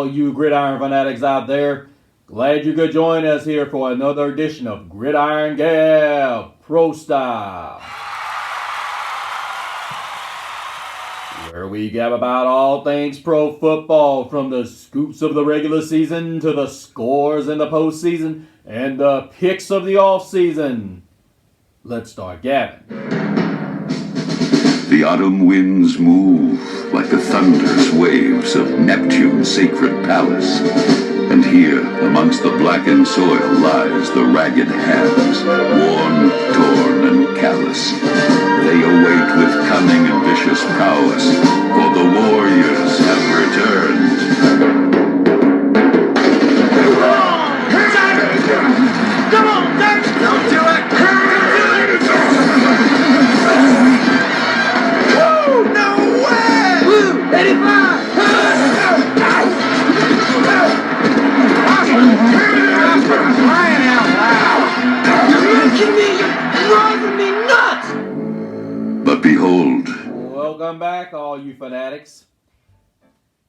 all you gridiron fanatics out there. Glad you could join us here for another edition of Gridiron Gab Pro Style, where we gab about all things pro football, from the scoops of the regular season to the scores in the postseason and the picks of the offseason. Let's start gabbing. The autumn winds move like the thunderous waves of Neptune's sacred palace. And here, amongst the blackened soil, lies the ragged hands, worn, torn, and callous. They await with cunning and vicious prowess, for the warriors have returned. Come on, Dirt! Don't do it! Woo! No way! Woo! 85! Crying out loud! You're kidding me! You're driving me nuts! But behold, Welcome back, all you fanatics.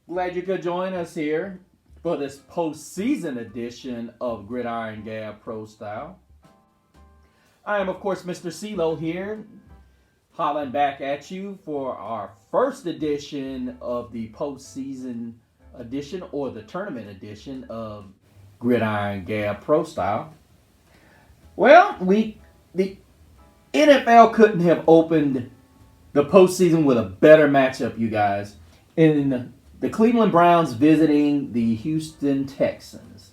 Glad you could join us here for this postseason edition of Gridiron Gab Pro Style. I am, of course, Mr. CeeLo here, hollering back at you for our first edition of the postseason edition, or the tournament edition of Gridiron Gab Pro Style. Well, the NFL couldn't have opened the postseason with a better matchup, you guys, in the Cleveland Browns visiting the Houston Texans.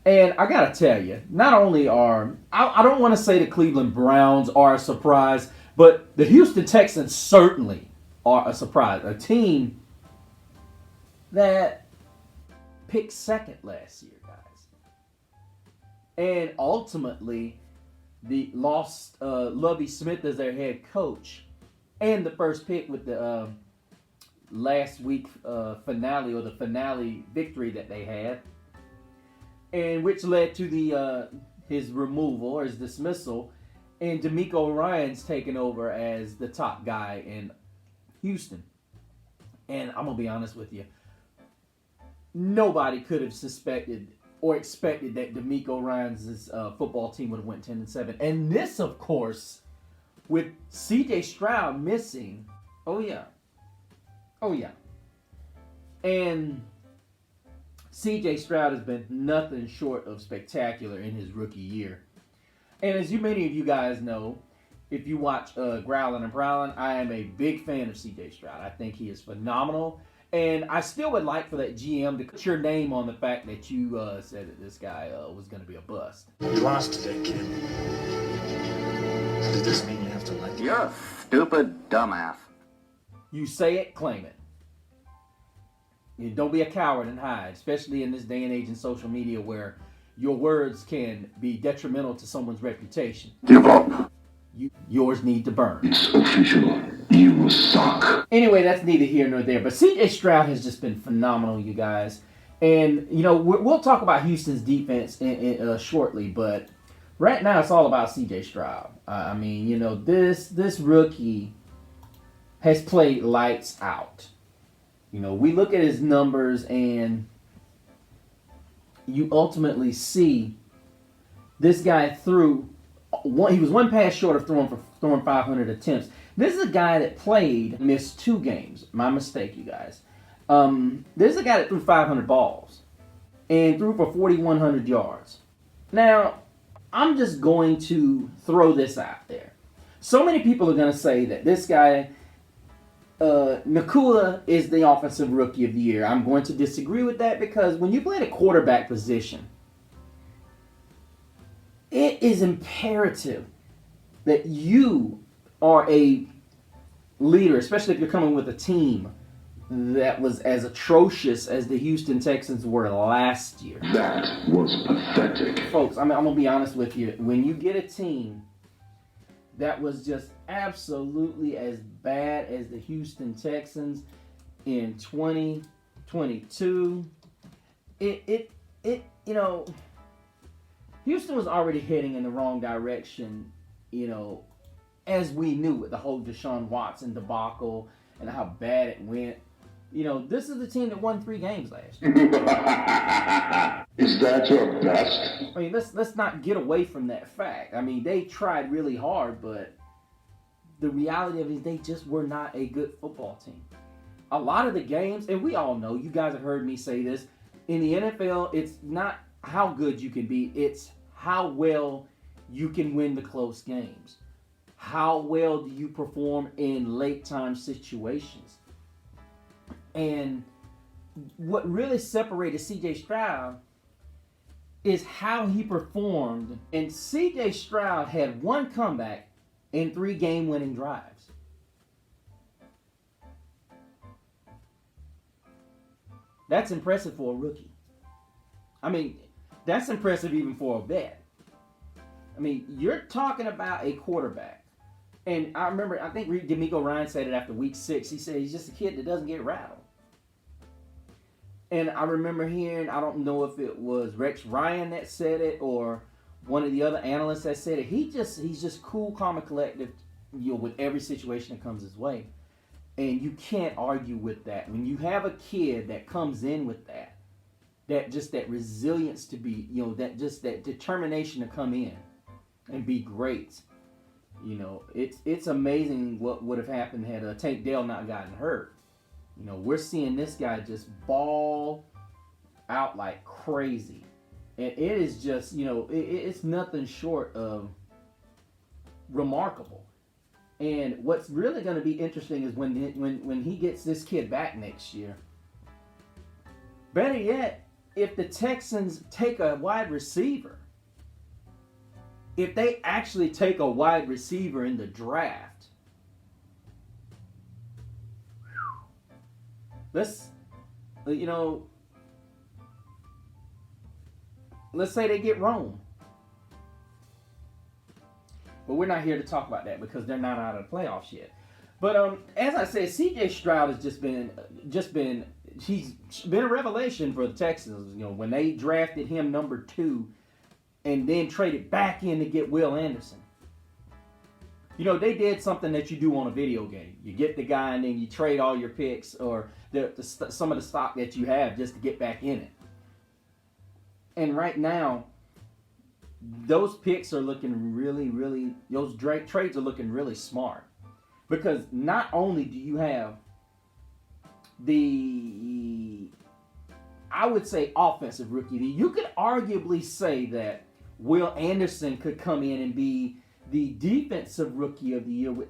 And I gotta tell you, not only I don't want to say the Cleveland Browns are a surprise, but the Houston Texans certainly are a surprise. A team that picked second last year, guys. And ultimately, the lost Lovie Smith as their head coach, and the first pick with the last week finale, or the finale victory that they had, and which led to his removal or his dismissal, and DeMeco Ryans taking over as the top guy in Houston. And I'm gonna be honest with you, nobody could have suspected or expected that DeMeco Ryans' football team would have went 10-7. And this, of course, with C.J. Stroud missing. Oh yeah. And C.J. Stroud has been nothing short of spectacular in his rookie year. And as many of you guys know, if you watch Growlin' and Prowlin', I am a big fan of C.J. Stroud. I think he is phenomenal. And I still would like for that GM to put your name on the fact that you said that this guy was going to be a bust. You lost today, kid. Does this mean you have to let You're a stupid dumbass. You say it, claim it. You don't be a coward and hide, especially in this day and age in social media where your words can be detrimental to someone's reputation. give up. Yours need to burn. It's official. You suck. Anyway, that's neither here nor there. But C.J. Stroud has just been phenomenal, you guys. And, we'll talk about Houston's defense shortly. But right now, it's all about C.J. Stroud. This rookie has played lights out. We look at his numbers, and you ultimately see this guy he was one pass short of throwing 500 attempts. This is a guy that missed 2 games. My mistake, you guys. This is a guy that threw 500 balls and threw for 4,100 yards. Now, I'm just going to throw this out there. So many people are going to say that this guy, Nakula, is the offensive rookie of the year. I'm going to disagree with that, because when you play the quarterback position, it is imperative that you are a leader, especially if you're coming with a team that was as atrocious as the Houston Texans were last year. That was pathetic. Folks, I'm going to be honest with you. When you get a team that was just absolutely as bad as the Houston Texans in 2022, Houston was already heading in the wrong direction, as we knew, with the whole Deshaun Watson debacle and how bad it went. You know, this is the team that won 3 games last year. Is that your best? I mean, let's not get away from that fact. I mean, they tried really hard, but the reality of it is they just were not a good football team. A lot of the games, and we all know, you guys have heard me say this, in the NFL, it's not how good you can be, it's how well you can win the close games. How well do you perform in late time situations? And what really separated CJ Stroud is how he performed. And CJ Stroud had 1 comeback in 3 game-winning drives. That's impressive for a rookie. I mean, that's impressive even for a vet. I mean, you're talking about a quarterback. And I remember, I think D'Amico Ryan said it after week 6. He said he's just a kid that doesn't get rattled. And I remember hearing, I don't know if it was Rex Ryan that said it or one of the other analysts that said it. He's just cool, calm, and collective, you know, with every situation that comes his way. And you can't argue with that. When you have a kid that comes in with that resilience to be, you know, that determination to come in and be great. You know, it's amazing what would have happened had Tank Dell not gotten hurt. You know, we're seeing this guy just ball out like crazy. And it is just, you know, it's nothing short of remarkable. And what's really going to be interesting is when he gets this kid back next year. Better yet, if the Texans take a wide receiver, if they actually take a wide receiver in the draft, let's say they get Rome. But we're not here to talk about that because they're not out of the playoffs yet. But as I said, CJ Stroud has he's been a revelation for the Texans. You know, when they drafted him number 2 and then traded back in to get Will Anderson. You know, they did something that you do on a video game. You get the guy and then you trade all your picks or some of the stock that you have just to get back in it. And right now, those picks are looking really, those trades are looking really smart. Because not only do you have I would say offensive rookie, you could arguably say that Will Anderson could come in and be the defensive rookie of the year with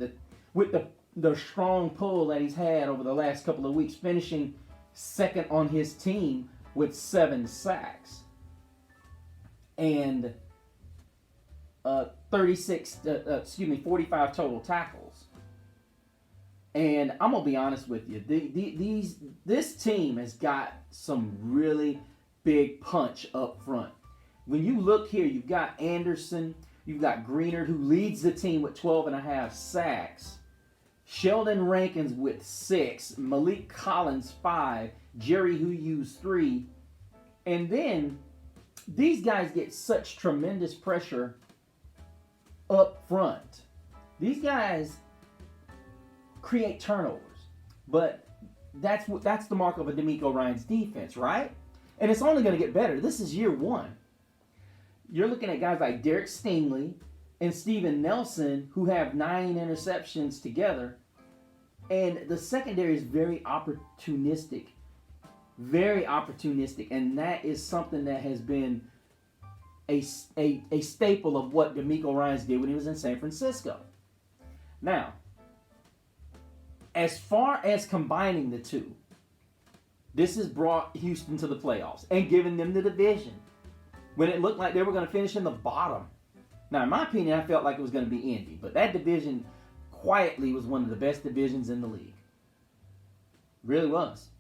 the strong pull that he's had over the last couple of weeks, finishing second on his team with 7 sacks and 45 total tackles. And I'm gonna be honest with you, this team has got some really big punch up front. When you look here, you've got Anderson, you've got Greenard, who leads the team with 12.5 sacks. Sheldon Rankins with 6, Malik Collins 5, Jerry Hughes 3, and then these guys get such tremendous pressure up front. These guys create turnovers, but that's the mark of a D'Amico Ryan's defense, right? And it's only going to get better. This is year 1. You're looking at guys like Derek Stingley and Steven Nelson, who have 9 interceptions together. And the secondary is very opportunistic. And that is something that has been a staple of what D'Amico Ryans did when he was in San Francisco. Now, as far as combining the two, this has brought Houston to the playoffs and given them the division when it looked like they were going to finish in the bottom. Now, in my opinion, I felt like it was going to be Indy, but that division quietly was one of the best divisions in the league. Really was.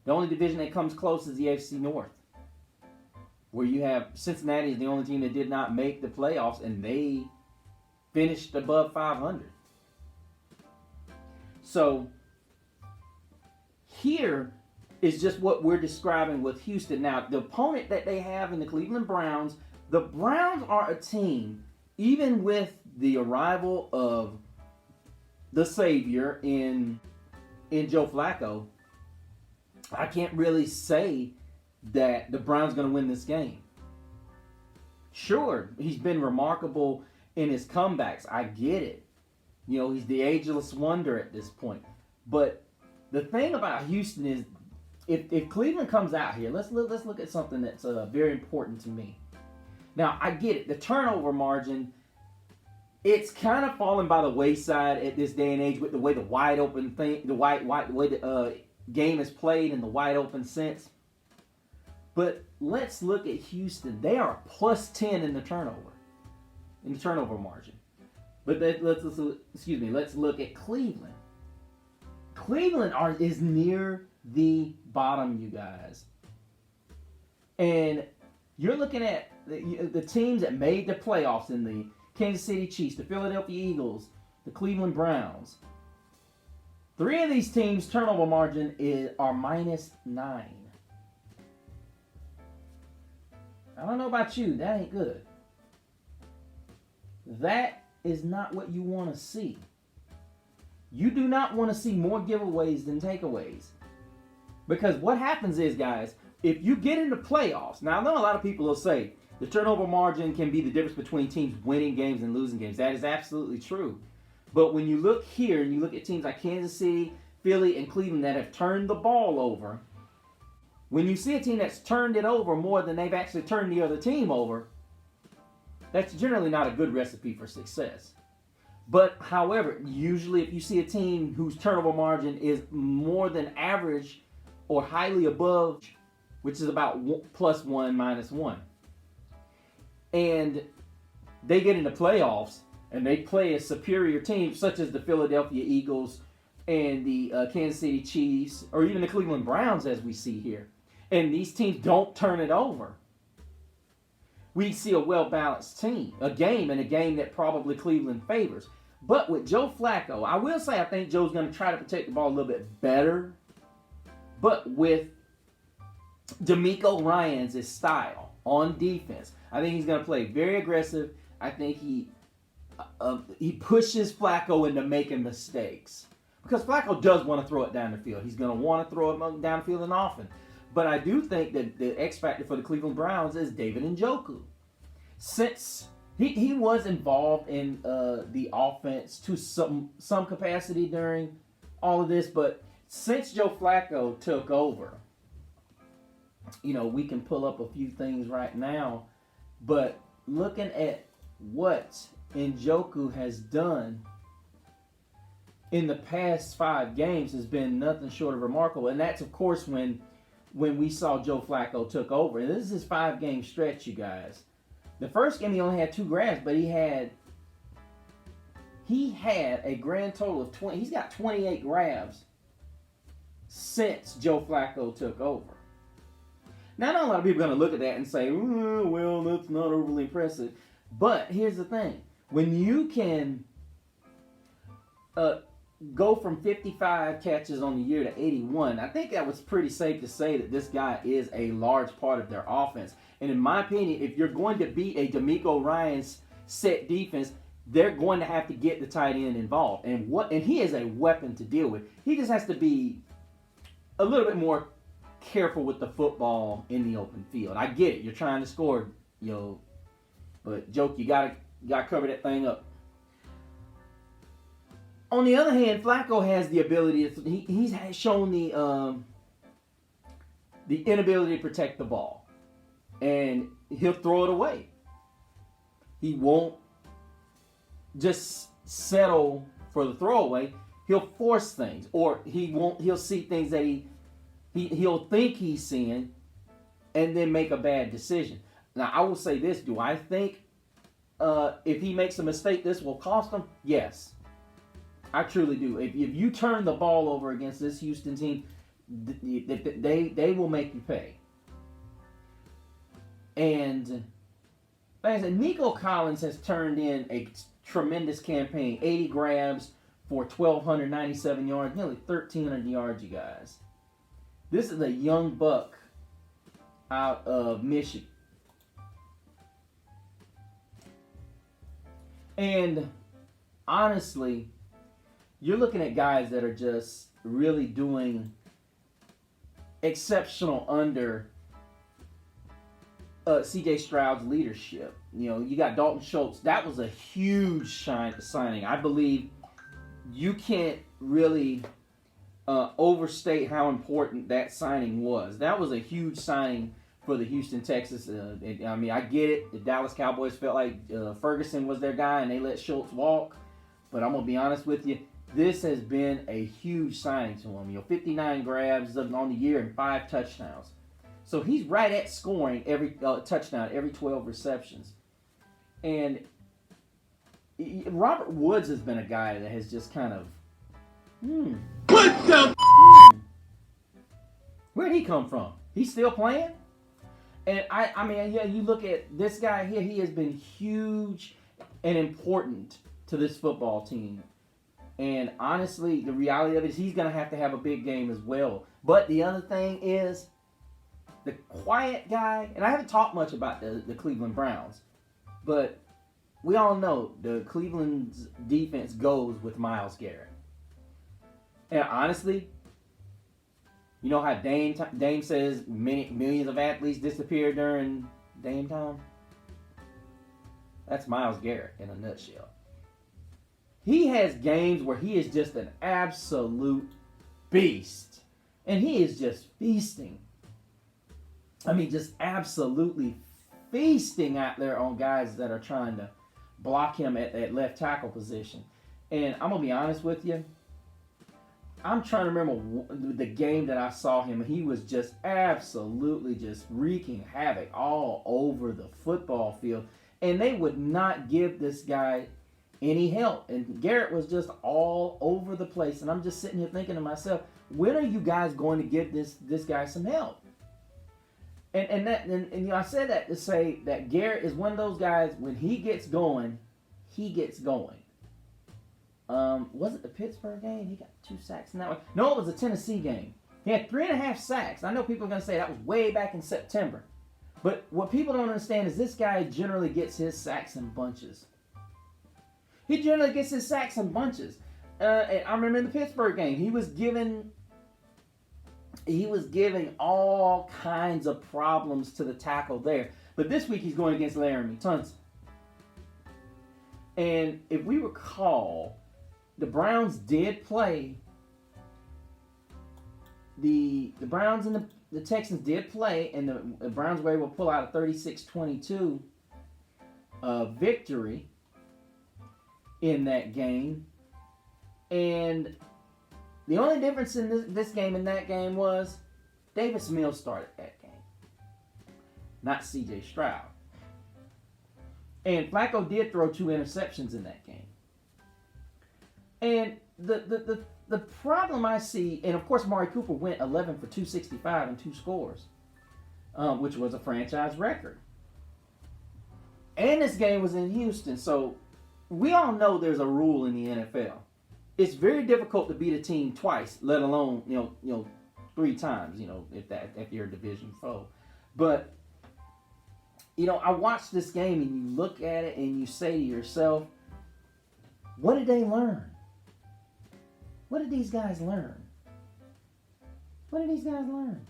The only division that comes close is the AFC North, where you have Cincinnati is the only team that did not make the playoffs, and they finished above 500. So here is just what we're describing with Houston. Now, the opponent that they have in the Cleveland Browns, the Browns are a team, even with the arrival of the Savior in Joe Flacco, I can't really say that the Browns going to win this game. Sure, he's been remarkable in his comebacks. I get it. You know, he's the ageless wonder at this point. But the thing about Houston is, if Cleveland comes out here, let's look at something that's very important to me. Now, I get it. The turnover margin, it's kind of fallen by the wayside at this day and age with the way the wide open thing, the way the game is played in the wide open sense. But let's look at Houston. They are a plus 10 in the turnover margin. But let's look at Cleveland. Cleveland is near the bottom, you guys. And you're looking at the teams that made the playoffs in the Kansas City Chiefs, the Philadelphia Eagles, the Cleveland Browns. 3 of these teams' turnover margin are -9. I don't know about you, that ain't good. That is not what you want to see. You do not want to see more giveaways than takeaways. Because what happens is, guys, if you get into playoffs, now I know a lot of people will say the turnover margin can be the difference between teams winning games and losing games. That is absolutely true. But when you look here and you look at teams like Kansas City, Philly, and Cleveland that have turned the ball over, when you see a team that's turned it over more than they've actually turned the other team over, that's generally not a good recipe for success. But, however, usually if you see a team whose turnover margin is more than average or highly above, which is about +1, -1, and they get into playoffs and they play a superior team such as the Philadelphia Eagles and the Kansas City Chiefs, or even the Cleveland Browns as we see here, and these teams don't turn it over, we see a well-balanced team, a game that probably Cleveland favors. But with Joe Flacco, I will say I think Joe's going to try to protect the ball a little bit better. But with DeMeco Ryans' style on defense, I think he's going to play very aggressive. I think he pushes Flacco into making mistakes. Because Flacco does want to throw it down the field. He's going to want to throw it down the field and often. But I do think that the X factor for the Cleveland Browns is David Njoku. Since he was involved in the offense to some capacity during all of this, but since Joe Flacco took over, you know, we can pull up a few things right now, but looking at what Njoku has done in the past 5 games has been nothing short of remarkable. And that's, of course, when we saw Joe Flacco took over. And this is his 5-game stretch, you guys. The first game he only had 2 grabs, but he had a grand total of 20. He's got 28 grabs since Joe Flacco took over. Now, I know a lot of people are going to look at that and say, well, that's not overly impressive. But here's the thing. When you can go from 55 catches on the year to 81, I think that was pretty safe to say that this guy is a large part of their offense. And in my opinion, if you're going to beat a DeMeco Ryans set defense, they're going to have to get the tight end involved. And he is a weapon to deal with. He just has to be a little bit more careful with the football in the open field. I get it. You're trying to score, but Joke, you gotta cover that thing up. On the other hand, Flacco has the ability to, he's shown the inability to protect the ball. And he'll throw it away. He won't just settle for the throwaway. He'll force things, or he'll see things that he'll think he's seeing and then make a bad decision. Now, I will say this. Do I think if he makes a mistake, this will cost him? Yes. I truly do. If you turn the ball over against this Houston team, they will make you pay. And like I said, Nico Collins has turned in a tremendous campaign. 80 grabs for 1,297 yards, nearly 1,300 yards, you guys. This is a young buck out of Michigan. And honestly, you're looking at guys that are just really doing exceptional under C.J. Stroud's leadership. You know, you got Dalton Schultz. That was a huge signing. I believe you can't really overstate how important that signing was. That was a huge signing for the Houston Texans. I mean, I get it. The Dallas Cowboys felt like Ferguson was their guy and they let Schultz walk. But I'm going to be honest with you. This has been a huge signing to him. You know, 59 grabs on the year and 5 touchdowns. So he's right at scoring every touchdown, every 12 receptions. And Robert Woods has been a guy that has just kind of, What the? Where'd he come from? He's still playing? And I mean, yeah, you look at this guy here, he has been huge and important to this football team. And honestly, the reality of it is he's going to have a big game as well. But the other thing is, the quiet guy, and I haven't talked much about the Cleveland Browns, but we all know the Cleveland's defense goes with Myles Garrett. And honestly, you know how Dame says millions of athletes disappear during Dame time? That's Myles Garrett in a nutshell. He has games where he is just an absolute beast. And he is just feasting. I mean, just absolutely feasting out there on guys that are trying to block him at that left tackle position. And I'm going to be honest with you. I'm trying to remember the game that I saw him. He was just absolutely just wreaking havoc all over the football field. And they would not give this guy any help. And Garrett was just all over the place. And I'm just sitting here thinking to myself, when are you guys going to give this guy some help? And you know, I said that to say that Garrett is one of those guys, when he gets going, he gets going. Was it the Pittsburgh game? He got 2 sacks in that one. No, it was a Tennessee game. He had 3.5 sacks. I know people are going to say that was way back in September. But what people don't understand is this guy generally gets his sacks in bunches. He generally gets his sacks in bunches. And I remember in the Pittsburgh game, he was giving all kinds of problems to the tackle there. But this week he's going against Laremy Tunsil. And if we recall, the Browns did play. The Browns and the Texans did play, and the Browns were able to pull out a 36-22 victory in that game. And the only difference in this game and that game was Davis Mills started that game, not C.J. Stroud. And Flacco did throw 2 interceptions in that game. And the problem I see, and of course Amari Cooper went 11 for 265 and 2 scores, which was a franchise record. And this game was in Houston, so we all know there's a rule in the NFL. It's very difficult to beat a team twice, let alone 3 times. If you're a division foe. But I watched this game and you look at it and you say to yourself, what did they learn? What did these guys learn? What did these guys learn?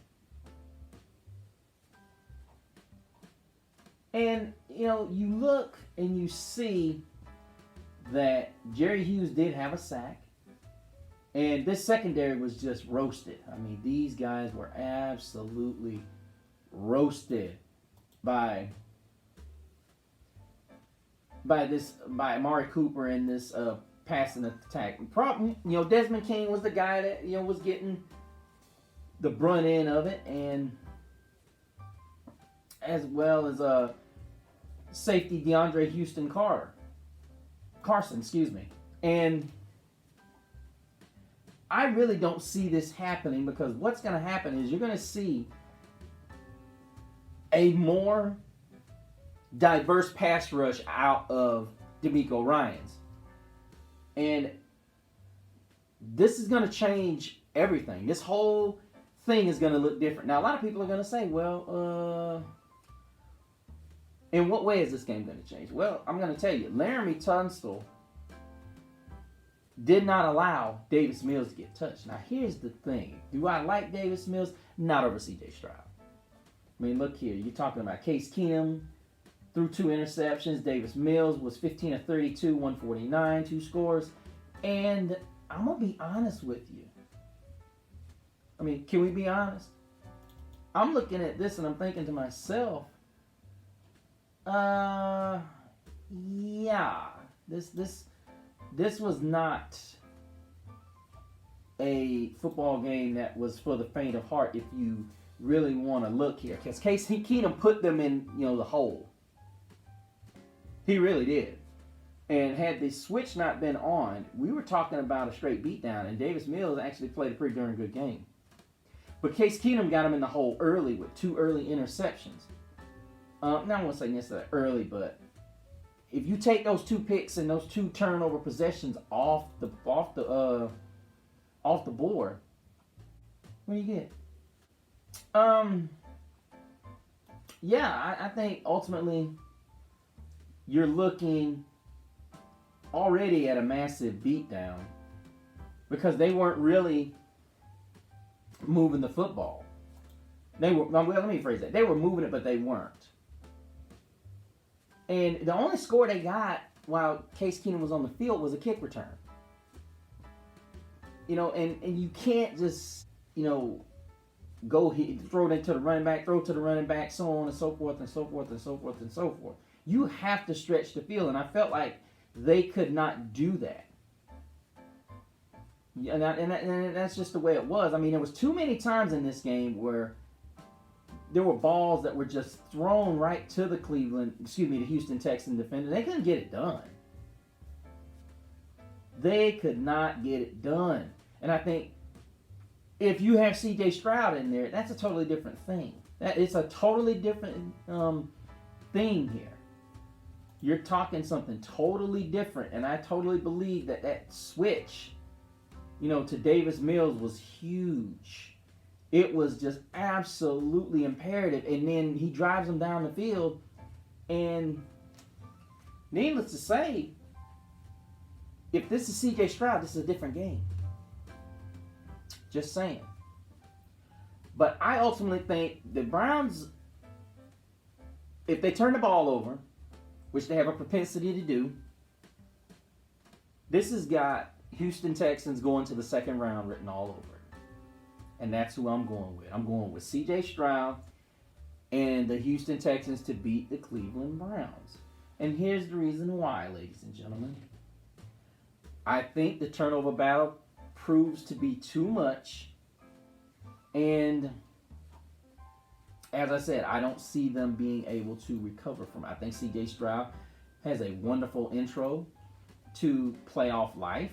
And you look and you see that Jerry Hughes did have a sack. And this secondary was just roasted. I mean, these guys were absolutely roasted by Amari Cooper in this passing attack. Problem, Desmond King was the guy that was getting the brunt end of it, and as well as safety DeAndre Carson, and I really don't see this happening, because what's going to happen is you're going to see a more diverse pass rush out of DeMeco Ryans. And this is going to change everything. This whole thing is going to look different. Now, a lot of people are going to say, well, in what way is this game going to change? Well, I'm going to tell you. Laremy Tunsil did not allow Davis Mills to get touched. Now, here's the thing. Do I like Davis Mills? Not over C.J. Stroud. I mean, look here. You're talking about Case Keenum threw 2 interceptions. Davis Mills was 15 of 32, 149, 2 scores. And I'm going to be honest with you. I mean, can we be honest? I'm looking at this and I'm thinking to myself, yeah, this was not a football game that was for the faint of heart if you really want to look here. Because Case Keenum put them in, the hole. He really did. And had the switch not been on, we were talking about a straight beatdown, and Davis Mills actually played a pretty darn good game. But Case Keenum got him in the hole early with 2 early interceptions. Now, I won't say necessarily early, but if you take those 2 picks and those 2 turnover possessions off the board, what do you get? I think ultimately you're looking already at a massive beatdown because they weren't really moving the football. Let me rephrase that. They were moving it, but they weren't. And the only score they got while Case Keenum was on the field was a kick return. And you can't just, go throw it to the running back, so on and so forth and so forth and so forth and so forth. You have to stretch the field, and I felt like they could not do that. And that's just the way it was. I mean, there was too many times in this game where there were balls that were just thrown right to the Houston Texans defender. They couldn't get it done. They could not get it done. And I think if you have C.J. Stroud in there, that's a totally different thing. It's a totally different thing here. You're talking something totally different, and I totally believe that switch, to Davis Mills was huge. It was just absolutely imperative, and then he drives him down the field, and needless to say, if this is C.J. Stroud, this is a different game. Just saying. But I ultimately think the Browns, if they turn the ball over, which they have a propensity to do, this has got Houston Texans going to the second round written all over it. And that's who I'm going with. I'm going with C.J. Stroud and the Houston Texans to beat the Cleveland Browns. And here's the reason why, ladies and gentlemen. I think the turnover battle proves to be too much. And as I said, I don't see them being able to recover from it. I think C.J. Stroud has a wonderful intro to playoff life.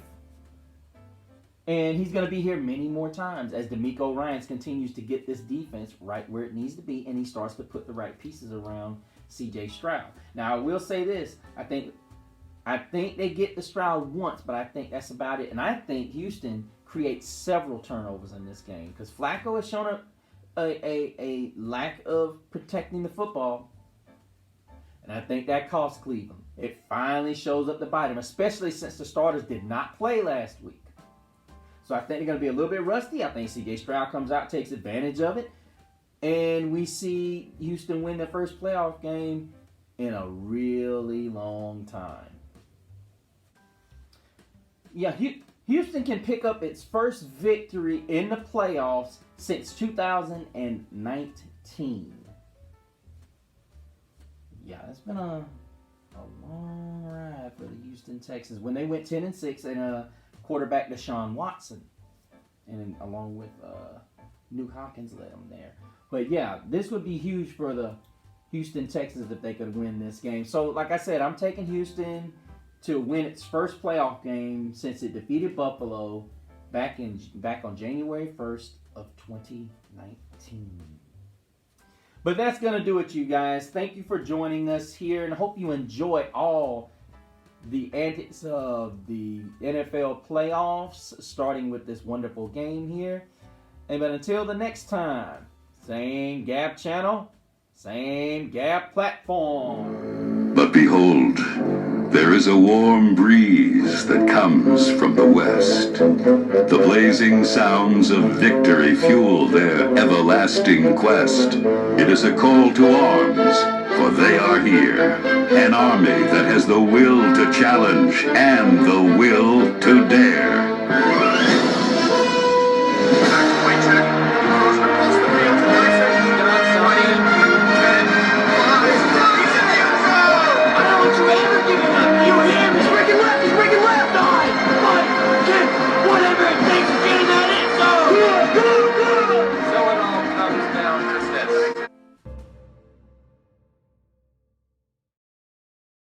And he's going to be here many more times as DeMeco Ryans continues to get this defense right where it needs to be, and he starts to put the right pieces around C.J. Stroud. Now, I will say this. I think they get the Stroud once, but I think that's about it. And I think Houston creates several turnovers in this game because Flacco has shown a lack of protecting the football. And I think that cost Cleveland. It finally shows up to bite him, especially since the starters did not play last week. So I think they're going to be a little bit rusty. I think C.J. Stroud comes out, takes advantage of it. And we see Houston win their first playoff game in a really long time. Yeah, Houston can pick up its first victory in the playoffs since 2019. Yeah, it's been a long ride for the Houston Texans when they went 10-6 and quarterback Deshaun Watson, and along with Nuke Hopkins led them there. But yeah, this would be huge for the Houston Texans if they could win this game. So, like I said, I'm taking Houston to win its first playoff game since it defeated Buffalo back on January 1st of 2019. But that's going to do it, you guys. Thank you for joining us here, and I hope you enjoy all the antics of the NFL playoffs, starting with this wonderful game here. But until the next time, same Gab channel, same Gab platform. But behold, There is a warm breeze that comes from the west. The blazing sounds of victory fuel their everlasting quest. It is a call to arms, for they are here. An army that has the will to challenge and the will to dare.